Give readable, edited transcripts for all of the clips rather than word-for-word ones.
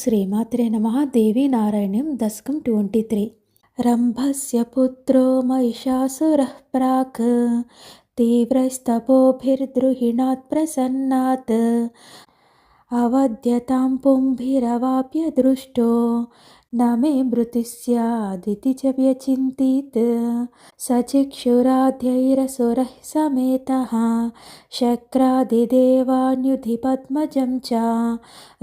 శ్రీమాత్రే నమః. దేవీ నారాయణ్యం దశకం 23. రంభస్య పుత్రో మహిషాసురః ప్రాక్ తీవ్రస్తపోభిర్ద్రుహిణాత్ ప్రసన్నాత్ అవధ్యతాం పుంభిరవాప్య దృష్టో न मे मृतिः स्यादिति च व्यचिन्तित् सचिक्षुराद्यैरसुरः समेतः शक्रादिदेवान्युधिपद्मजं च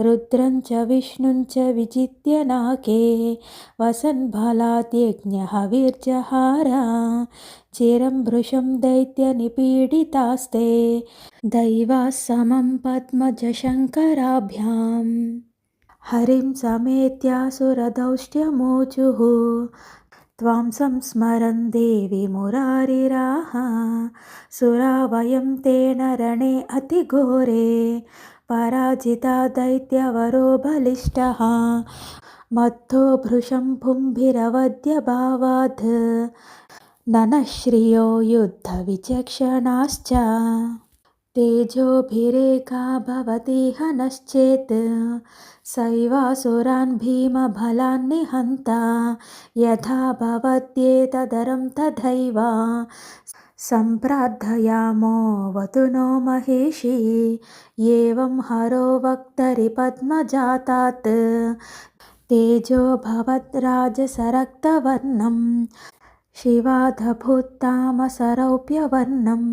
रुद्रं च विष्णुं च विजित्य नाके वसन्फलाद्यज्ञहविर्जहार चिरं भृशं दैत्यनिपीडितास्ते दैवाः समं पद्मजशङ्कराभ्याम् हरिं समेत्यासुरदौष्ट्यमोचुः त्वां संस्मरन् देवि मुरारिराः सुरा वयं तेन रणे अतिघोरे पराजिता दैत्यवरो बलिष्ठः मत्तो भृशं पुंभिरवद्यभावात् ननः श्रियो युद्धविचक्षणाश्च तेजोभिरेका भवति हनश्चेत् सैवासुरान् भीमबलान् निहन्ता यथा भवत्येतदरं तथैव सम्प्रार्थयामोऽवतु नो महेशी एवं हरो वक्तरि पद्मजातात् तेजो भवद्राजसरक्तवर्णं शिवाधभूत्तामसरौप्यवर्णं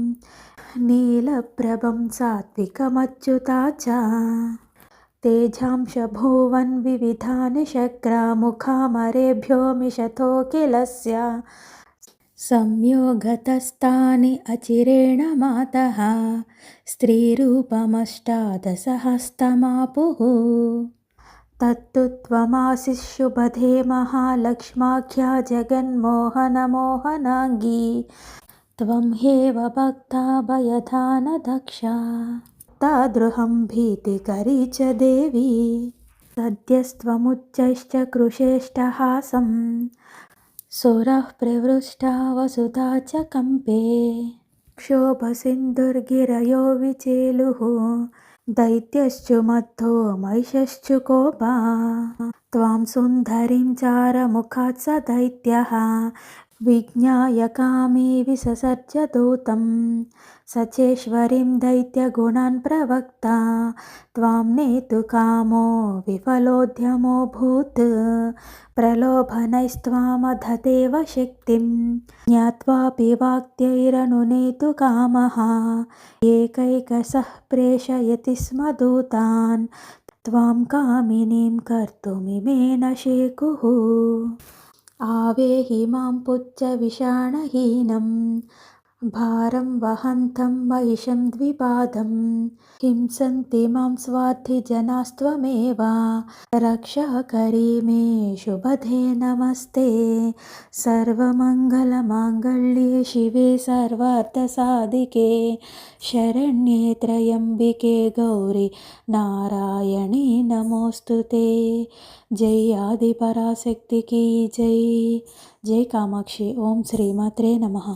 नीलप्रभं सात्विकमच्युता च तेजांशभुवन् विविधानि शक्रामुखामरेभ्यो मिषतो किलस्य संयोगतस्तानि अचिरेण मातः स्त्रीरूपमष्टादशहस्तमापुः तत्तु त्वमासि शुभदे महालक्ष्माख्या जगन्मोहनमोहनाङ्गी त्वं ह्येव भक्ता भयदानदक्षा तादृहं भीतिकरी च देवी सद्यस्त्वमुच्चैश्च कृशेष्टहासं सुरः प्रवृष्टा वसुधा च कम्पे क्षोभसिन्धुर्गिरयो विचेलुः दैत्यश्चुमद्धो महिषश्चुकोपा त्वां सुन्दरीं चारमुखात् स दैत्यः विज्ञाय कामी विससर्ज दूतं सचेश्वरीं दैत्यगुणान् प्रवक्ता त्वां नेतु कामो विफलोद्यमोऽभूत् प्रलोभनैस्त्वामधतेव शक्तिं ज्ञात्वापि वाक्यैरनुनेतु कामः एकैकशः प्रेषयति स्म दूतान् त्वां कामिनीं कर्तुमिमे न शेकुः आवेहि मां पुच्छविषाणहीनं भारं वहन्तं महिषं द्विपादं हिंसन्ति मां स्वार्थिजनास्त्वमेव रक्षाकरी मे शुभदे नमस्ते सर्वमङ्गलमाङ्गल्ये शिवे सर्वार्थसाधिके शरण्ये त्र्यम्बिके गौरी नारायणी नमोस्तुते जय आदिपराशक्ति की जय जय कामाक्षी। ओम श्रीमात्रे नमः।